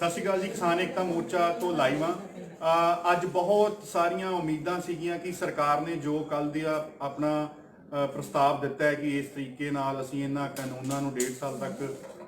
ਸਤਿ ਸ਼੍ਰੀ ਅਕਾਲ ਜੀ। ਕਿਸਾਨ ਏਕਤਾ ਮੋਰਚਾ ਤੋਂ ਲਾਈਵ ਆ। ਅੱਜ ਬਹੁਤ ਸਾਰੀਆਂ ਉਮੀਦਾਂ ਸੀਗੀਆਂ ਕਿ ਸਰਕਾਰ ਨੇ ਜੋ ਕੱਲ ਦੀ ਆਪਣਾ ਪ੍ਰਸਤਾਵ ਦਿੱਤਾ ਹੈ ਕਿ ਇਸ ਤਰੀਕੇ ਨਾਲ ਅਸੀਂ ਇਹਨਾਂ ਕਾਨੂੰਨਾਂ ਨੂੰ 1.5 ਸਾਲ ਤੱਕ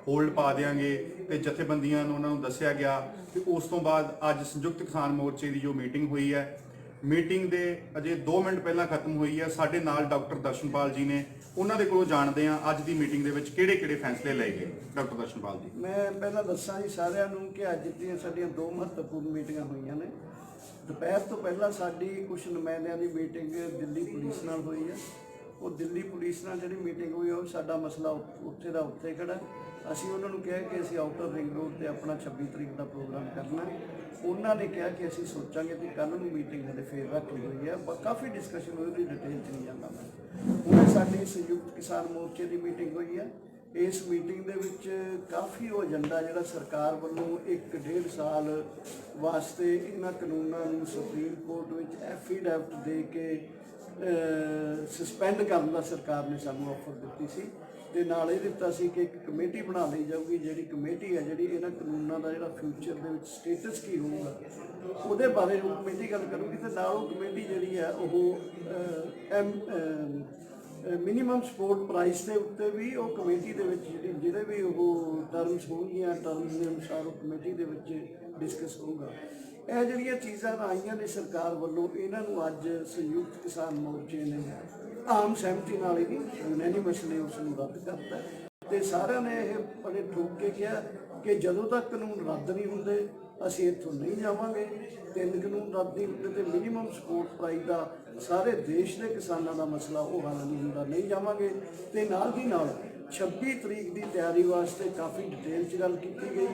ਹੋਲਡ ਪਾ ਦੇਵਾਂਗੇ ਤੇ ਜਥੇਬੰਦੀਆਂ ਨੂੰ ਉਹਨਾਂ ਨੂੰ ਦੱਸਿਆ ਗਿਆ ਤੇ ਉਸ ਤੋਂ ਬਾਅਦ ਅੱਜ ਸੰਯੁਕਤ ਕਿਸਾਨ ਮੋਰਚੇ ਦੀ ਜੋ ਮੀਟਿੰਗ ਹੋਈ ਹੈ, ਮੀਟਿੰਗ ਦੇ ਅਜੇ 2 ਮਿੰਟ ਪਹਿਲਾਂ ਖਤਮ ਹੋਈ ਹੈ। ਸਾਡੇ ਨਾਲ ਡਾਕਟਰ ਦਰਸ਼ਨਪਾਲ ਜੀ ਨੇ, ਉਹਨਾਂ ਦੇ ਕੋਲੋਂ ਜਾਣਦੇ ਹਾਂ ਅੱਜ ਦੀ ਮੀਟਿੰਗ ਦੇ ਵਿੱਚ ਕਿਹੜੇ-ਕਿਹੜੇ ਫੈਸਲੇ ਲਏ ਗਏ। ਡਾਕਟਰ ਦਰਸ਼ਨਪਾਲ ਜੀ। ਮੈਂ ਪਹਿਲਾਂ ਦੱਸਾਂ ਜੀ ਸਾਰਿਆਂ ਨੂੰ ਕਿ ਅੱਜ ਦੀਆਂ ਸਾਡੀਆਂ 2 ਮਹੱਤਵਪੂਰਨ ਮੀਟਿੰਗਾਂ ਹੋਈਆਂ ਨੇ। ਦੁਪਹਿਰ ਤੋਂ ਪਹਿਲਾਂ ਸਾਡੀ ਕੁਝ ਨੁਮਾਇੰਦਿਆਂ ਦੀ ਮੀਟਿੰਗ ਦਿੱਲੀ ਪੁਲਿਸ ਨਾਲ ਹੋਈ ਹੈ। ਉਹ ਦਿੱਲੀ ਪੁਲਿਸ ਨਾਲ ਜਿਹੜੀ ਮੀਟਿੰਗ ਹੋਈ ਉਹ ਸਾਡਾ ਮਸਲਾ ਉੱਥੇ ਦਾ ਉੱਥੇ ਖੜਾ। ਅਸੀਂ ਉਹਨਾਂ ਨੂੰ ਕਿਹਾ ਕਿ ਅਸੀਂ ਆਊਟਰ ਰਿੰਗ ਰੋਡ ਤੇ ਆਪਣਾ 26 ਤਰੀਕ ਦਾ ਪ੍ਰੋਗਰਾਮ ਕਰਨਾ। ਉਹਨਾਂ ਨੇ ਕਿਹਾ ਕਿ ਅਸੀਂ ਸੋਚਾਂਗੇ ਤੇ ਕੱਲ੍ਹ ਨੂੰ ਮੀਟਿੰਗ ਹਲੇ ਫੇਰ ਰੱਖ ਲਈ ਹੋਈ ਹੈ। ਕਾਫੀ ਡਿਸਕਸ਼ਨ ਹੋਈ, ਉਹਦੀ ਡਿਟੇਲ 'ਚ ਨਹੀਂ ਜਾਂਦਾ ਮੈਂ। ਹੁਣ ਸਾਡੀ ਸੰਯੁਕਤ ਕਿਸਾਨ ਮੋਰਚੇ ਦੀ ਮੀਟਿੰਗ ਹੋਈ ਹੈ। ਇਸ ਮੀਟਿੰਗ ਦੇ ਵਿੱਚ ਕਾਫੀ ਉਹ ਏਜੰਡਾ ਜਿਹੜਾ ਸਰਕਾਰ ਵੱਲੋਂ 1-1.5 ਸਾਲ ਵਾਸਤੇ ਇਹਨਾਂ ਕਾਨੂੰਨਾਂ ਨੂੰ ਸੁਪਰੀਮ ਕੋਰਟ ਵਿੱਚ ਐਫੀਡੈਵਿਟ ਦੇ ਕੇ ਸਸਪੈਂਡ ਕਰਨ ਦਾ ਸਰਕਾਰ ਨੇ ਸਾਨੂੰ ਆਫਰ ਦਿੱਤੀ ਸੀ ਤੇ ਨਾਲ ਇਹ ਦਿੱਤਾ ਸੀ ਕਿ ਇੱਕ ਕਮੇਟੀ ਬਣਾ ਲਈ ਜਾਊਗੀ। ਜਿਹੜੀ ਕਮੇਟੀ ਹੈ ਜਿਹੜੀ ਇਹਨਾਂ ਕਾਨੂੰਨਾਂ ਦਾ ਜਿਹੜਾ ਫਿਊਚਰ ਦੇ ਵਿੱਚ ਸਟੇਟਸ ਕੀ ਹੋਊਗਾ ਉਹਦੇ ਬਾਰੇ ਉਹ ਕਮੇਟੀ ਗੱਲ ਕਰੂਗੀ ਤੇ ਨਾਲ ਉਹ ਕਮੇਟੀ ਜਿਹੜੀ ਹੈ ਉਹ ਮਿਨੀਮਮ ਸਪੋਰਟ ਪ੍ਰਾਈਸ ਦੇ ਉੱਤੇ ਵੀ ਉਹ ਕਮੇਟੀ ਦੇ ਵਿੱਚ ਜਿਹੜੇ ਵੀ ਉਹ ਟਰਮਸ ਹੋਣਗੀਆਂ ਟਰਮਸ ਦੇ ਅਨੁਸਾਰ ਉਹ ਕਮੇਟੀ ਦੇ ਵਿੱਚ ਡਿਸਕਸ ਹੋਊਗਾ। ਇਹ ਜਿਹੜੀਆਂ ਚੀਜ਼ਾਂ ਆਈਆਂ ਨੇ ਸਰਕਾਰ ਵੱਲੋਂ ਇਹਨਾਂ ਨੂੰ ਅੱਜ ਸੰਯੁਕਤ ਕਿਸਾਨ ਮੋਰਚੇ ਨੇ ਆਮ ਸਹਿਮਤੀ ਨਾਲ ਹੀ ਯੂਨੈਨਿਮਸਲੀ ਉਸ ਨੂੰ ਰੱਦ ਕਰਤਾ ਤੇ ਸਾਰਿਆਂ ਨੇ ਇਹ ਬੜੇ ਠੋਕ ਕੇ ਕਿਹਾ ਕਿ ਜਦੋਂ ਤੱਕ ਕਾਨੂੰਨ ਰੱਦ ਨਹੀਂ ਹੁੰਦੇ ਅਸੀਂ ਇੱਥੋਂ ਨਹੀਂ ਜਾਵਾਂਗੇ। 3 ਕਾਨੂੰਨ ਰੱਦ ਨਹੀਂ ਹੁੰਦੇ ਤੇ ਮਿਨੀਮਮ ਸਪੋਰਟ ਪ੍ਰਾਈਸ ਦਾ ਸਾਰੇ ਦੇਸ਼ ਦੇ ਕਿਸਾਨਾਂ ਦਾ ਮਸਲਾ ਉਹ ਹੱਲ ਨਹੀਂ ਹੁੰਦਾ, ਨਹੀਂ ਜਾਵਾਂਗੇ। ਤੇ ਨਾਲ ਦੀ ਨਾਲ 26 ਤਰੀਕ ਦੀ ਤਿਆਰੀ ਵਾਸਤੇ ਕਾਫੀ ਡਿਟੇਲ 'ਚ ਗੱਲ ਕੀਤੀ ਗਈ।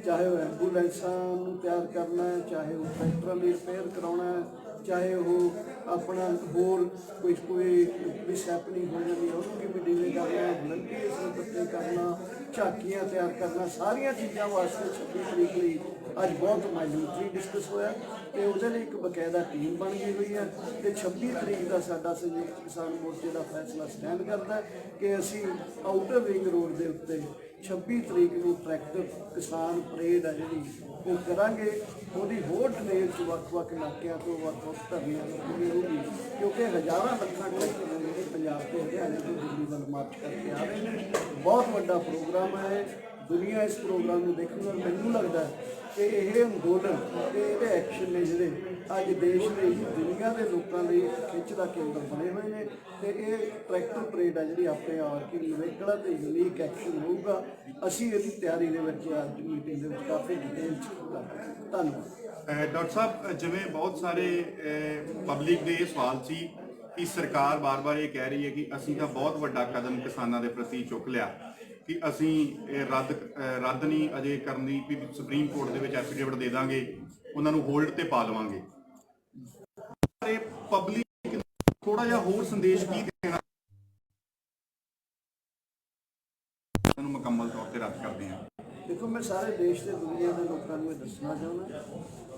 ਚਾਹੇ ਉਹ ਐਂਬੂਲੈਂਸਾਂ ਨੂੰ ਤਿਆਰ ਕਰਨਾ ਹੈ, ਚਾਹੇ ਉਹ ਟਰੈਕਟਰਾਂ ਦੀ ਰਿਪੇਅਰ ਕਰਾਉਣਾ ਹੈ, ਚਾਹੇ ਉਹ ਆਪਣਾ ਹੋਰ ਕੋਈ ਮਿਸਹੈਪਨਿੰਗ ਹੋ ਜਾਂਦੀ ਹੈ ਉਹਨੂੰ ਕਿਵੇਂ ਡੀਲ ਕਰਨਾ ਹੈ, ਵਲੰਟੀਅਰਸ ਨੂੰ ਇਕੱਠੇ ਕਰਨਾ, ਝਾਕੀਆਂ ਤਿਆਰ ਕਰਨਾ, ਸਾਰੀਆਂ ਚੀਜ਼ਾਂ ਵਾਸਤੇ 26 ਤਰੀਕ ਲਈ ਅੱਜ ਬਹੁਤ ਮਾਈਨਿਊਟਲੀ ਡਿਸਕਸ ਹੋਇਆ ਤੇ ਉਹਦੇ ਲਈ ਇੱਕ ਬਕਾਇਦਾ ਟੀਮ ਬਣ ਗਈ ਹੋਈ ਹੈ ਤੇ 26 ਤਰੀਕ ਦਾ ਸਾਡਾ ਸੰਯੁਕਤ ਕਿਸਾਨ ਮੋਰਚੇ ਦਾ ਫੈਸਲਾ ਸਟੈਂਡ ਕਰਦਾ ਹੈ ਕਿ ਅਸੀਂ ਆਊਟਰ ਰਿੰਗ ਰੋਡ ਦੇ ਉੱਤੇ 26 ਤਰੀਕ ਨੂੰ ਟਰੈਕਟਰ ਕਿਸਾਨ ਪਰੇਡ ਹੈ ਜਿਹੜੀ ਉਹ ਕਰਾਂਗੇ। ਉਹਦੀ ਹੋਰ ਡਿਟੇਲ 'ਚ ਵੱਖ-ਵੱਖ ਇਲਾਕਿਆਂ ਤੋਂ ਵੱਖ-ਵੱਖ ਧਰਨਿਆਂ ਤੋਂ ਹੋਊਗੀ ਕਿਉਂਕਿ ਹਜ਼ਾਰਾਂ ਲੱਖਾਂ ਟਰੈਕਟਰ ਜਿਹੜੇ ਪੰਜਾਬ ਤੋਂ ਹਰਿਆਣੇ ਤੋਂ ਦਿੱਲੀ ਵੱਲ ਮਾਰਚ ਕਰਕੇ ਆ ਰਹੇ ਨੇ। ਬਹੁਤ ਵੱਡਾ ਪ੍ਰੋਗਰਾਮ ਹੈ, ਦੁਨੀਆ ਇਸ ਪ੍ਰੋਗਰਾਮ ਨੂੰ ਦੇਖਣ ਨਾਲ ਮੈਨੂੰ ਲੱਗਦਾ ਕਿ ਇਹ ਅੰਦੋਲਨ ਤੇ ਇਹਦੇ ਐਕਸ਼ਨ ਨੇ ਜਿਹੜੇ ਅੱਜ ਦੇਸ਼ ਦੇ ਦੁਨੀਆ ਦੇ ਲੋਕਾਂ ਲਈ ਖਿੱਚ ਦਾ ਕੇਂਦਰ ਬਣੇ ਹੋਏ ਨੇ ਤੇ ਇਹ ਟਰੈਕਟਰ ਪਰੇਡ ਹੈ ਜਿਹੜੀ ਆਪਣੇ ਆਪ ਕੀ ਨਿਵੇਕਲਾ ਤੇ ਯੂਨੀਕ ਐਕਸ਼ਨ ਹੋਊਗਾ। ਅਸੀਂ ਇਹਦੀ ਤਿਆਰੀ ਦੇ ਵਿੱਚ ਅੱਜ ਮੀਟਿੰਗ ਦੇ ਵਿੱਚ ਕਾਫੀ ਡਿਟੇਲ 'ਚ ਧੰਨਵਾਦ। ਡਾਕਟਰ ਸਾਹਿਬ, ਜਿਵੇਂ ਬਹੁਤ ਸਾਰੇ ਪਬਲਿਕ ਦੇ ਇਹ ਸਵਾਲ ਸੀ ਕਿ ਸਰਕਾਰ ਬਾਰ-ਬਾਰ ਇਹ ਕਹਿ ਰਹੀ ਹੈ ਕਿ ਅਸੀਂ ਤਾਂ ਬਹੁਤ ਵੱਡਾ ਕਦਮ ਕਿਸਾਨਾਂ ਦੇ ਪ੍ਰਤੀ ਚੁੱਕ ਲਿਆ ਕਿ ਅਸੀਂ ਰੱਦ ਨਹੀਂ ਅਜੇ ਕਰਨ ਦੀ ਵੀ ਸੁਪਰੀਮ ਕੋਰਟ ਦੇ ਵਿੱਚ ਐਫੀਡੇਵਿਟ ਦੇ ਦਾਂਗੇ, ਉਹਨਾਂ ਨੂੰ ਹੋਲਡ ਤੇ ਪਾ ਲਵਾਂਗੇ। ਪਰ ਪਬਲਿਕ ਥੋੜਾ ਜਿਹਾ ਹੋਰ ਸੰਦੇਸ਼ ਕੀ ਦੇਣਾ ਨੂੰ ਮੁਕੰਮਲ ਤੌਰ ਤੇ ਰੱਦ ਕਰਦੇ ਹਾਂ। ਦੇਖੋ, ਮੈਂ ਸਾਰੇ ਦੇਸ਼ ਤੇ ਦੁਨੀਆ ਦੇ ਲੋਕਾਂ ਨੂੰ ਇਹ ਦੱਸਣਾ ਚਾਹੁੰਦਾ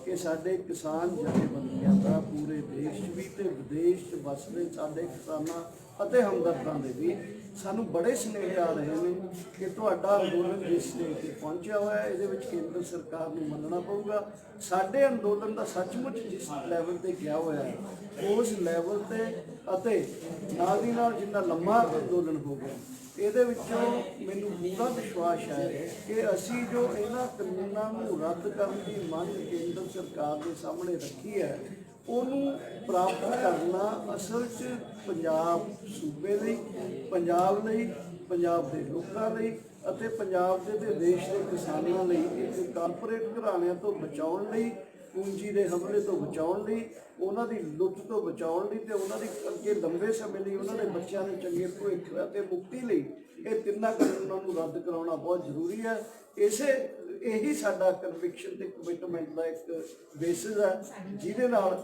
ਕਿ ਸਾਡੇ ਕਿਸਾਨ ਜਥੇਬੰਦੀਆਂ ਦਾ ਪੂਰੇ ਦੇਸ਼ 'ਚ ਵੀ ਤੇ ਵਿਦੇਸ਼ 'ਚ ਵਸਦੇ ਸਾਡੇ ਕਿਸਾਨਾਂ ਅਤੇ ਹਮਦਰਦਾਂ ਦੇ ਵੀ ਸਾਨੂੰ ਬੜੇ ਸੁਨੇਹੇ ਆ ਰਹੇ ਨੇ ਕਿ ਤੁਹਾਡਾ ਅੰਦੋਲਨ ਜਿਸ ਸਟੇਜ 'ਤੇ ਪਹੁੰਚਿਆ ਹੋਇਆ ਹੈ ਇਹਦੇ ਵਿੱਚ ਕੇਂਦਰ ਸਰਕਾਰ ਨੂੰ ਮੰਨਣਾ ਪਊਗਾ। ਸਾਡੇ ਅੰਦੋਲਨ ਦਾ ਸੱਚਮੁੱਚ ਜਿਸ ਲੈਵਲ 'ਤੇ ਗਿਆ ਹੋਇਆ ਹੈ ਉਸ ਲੈਵਲ 'ਤੇ ਅਤੇ ਨਾਲ ਦੀ ਨਾਲ ਜਿੰਨਾ ਲੰਮਾ ਅੰਦੋਲਨ ਹੋ ਗਿਆ ਇਹਦੇ ਵਿੱਚੋਂ ਮੈਨੂੰ ਪੂਰਾ ਵਿਸ਼ਵਾਸ ਹੈ ਕਿ ਅਸੀਂ ਜੋ ਇਹਨਾਂ ਕਾਨੂੰਨਾਂ ਨੂੰ ਰੱਦ ਕਰਨ ਦੀ ਮੰਗ ਕੇਂਦਰ ਸਰਕਾਰ ਦੇ ਸਾਹਮਣੇ ਰੱਖੀ ਹੈ ਉਹਨੂੰ ਪ੍ਰਾਪਤ ਕਰਨਾ ਅਸਲ 'ਚ ਪੰਜਾਬ ਸੂਬੇ ਲਈ, ਪੰਜਾਬ ਲਈ, ਪੰਜਾਬ ਦੇ ਲੋਕਾਂ ਲਈ ਅਤੇ ਪੰਜਾਬ ਦੇ ਤੇ ਦੇਸ਼ ਦੇ ਕਿਸਾਨਾਂ ਲਈ ਇੱਕ ਕਾਰਪੋਰੇਟ ਘਰਾਣਿਆਂ ਤੋਂ ਬਚਾਉਣ ਲਈ, ਪੂੰਜੀ ਦੇ ਹਮਲੇ ਤੋਂ ਬਚਾਉਣ ਲਈ, ਉਹਨਾਂ ਦੀ ਲੁੱਟ ਤੋਂ ਬਚਾਉਣ ਲਈ ਤੇ ਉਹਨਾਂ ਦੀ ਅੱਗੇ ਲੰਬੇ ਸਮੇਂ ਲਈ ਉਹਨਾਂ ਦੇ ਬੱਚਿਆਂ ਦੇ ਚੰਗੇ ਭਵਿੱਖ ਅਤੇ ਮੁਕਤੀ ਲਈ ਇਹ ਤਿੰਨਾਂ ਕਾਨੂੰਨਾਂ ਨੂੰ ਰੱਦ ਕਰਾਉਣਾ ਬਹੁਤ ਜ਼ਰੂਰੀ ਹੈ। ਇਹੀ ਸਾਡਾ ਕਨਵਿਕਸ਼ਨ ਤੇ ਕਮਿਟਮੈਂਟ ਦਾ ਇੱਕ ਬੇਸਿਸ ਹੈ ਜਿਹਦੇ ਨਾਲ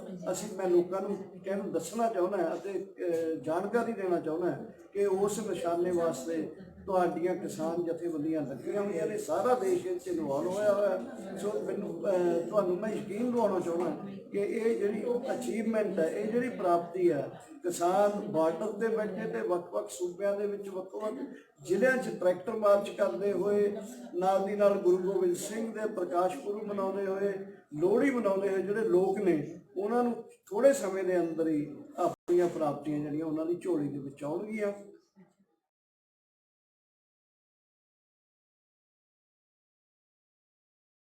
ਮੈਂ ਲੋਕਾਂ ਨੂੰ ਦੱਸਣਾ ਚਾਹੁੰਦਾ ਅਤੇ ਜਾਣਕਾਰੀ ਦੇਣਾ ਚਾਹੁੰਦਾ ਕਿ ਉਸ ਨਿਸ਼ਾਨੇ ਵਾਸਤੇ ਤੁਹਾਡੀਆਂ ਕਿਸਾਨ ਜਥੇਬੰਦੀਆਂ ਲੱਗੀਆਂ ਹੋਈਆਂ ਨੇ, ਸਾਰਾ ਦੇਸ਼ ਇਹ 'ਚ ਇਨਵੋਲਵ ਹੋਇਆ ਹੋਇਆ। ਸੋ ਮੈਨੂੰ ਤੁਹਾਨੂੰ ਮੈਂ ਯਕੀਨ ਦਿਵਾਉਣਾ ਚਾਹੁੰਦਾ ਕਿ ਇਹ ਜਿਹੜੀ ਅਚੀਵਮੈਂਟ ਹੈ, ਇਹ ਜਿਹੜੀ ਪ੍ਰਾਪਤੀ ਹੈ, ਕਿਸਾਨ ਬਾਰਡਰ ਦੇ ਬੈਠੇ ਤੇ ਵੱਖ-ਵੱਖ ਸੂਬਿਆਂ ਦੇ ਵਿੱਚ ਵੱਖ-ਵੱਖ ਜ਼ਿਲ੍ਹਿਆਂ 'ਚ ਟਰੈਕਟਰ ਮਾਰਚ ਕਰਦੇ ਹੋਏ, ਨਾਲ ਦੀ ਨਾਲ ਗੁਰੂ ਗੋਬਿੰਦ ਸਿੰਘ ਦੇ ਪ੍ਰਕਾਸ਼ ਪੁਰਬ ਮਨਾਉਂਦੇ ਹੋਏ, ਲੋਹੜੀ ਮਨਾਉਂਦੇ ਹੋਏ ਜਿਹੜੇ ਲੋਕ ਨੇ ਉਹਨਾਂ ਨੂੰ ਥੋੜੇ ਸਮੇਂ ਦੇ ਅੰਦਰ ਹੀ ਆਪਣੀਆਂ ਪ੍ਰਾਪਤੀਆਂ ਜਿਹੜੀਆਂ ਉਹਨਾਂ ਦੀ ਝੋਲੀ ਦੇ ਵਿੱਚ ਆਉਣਗੀਆਂ।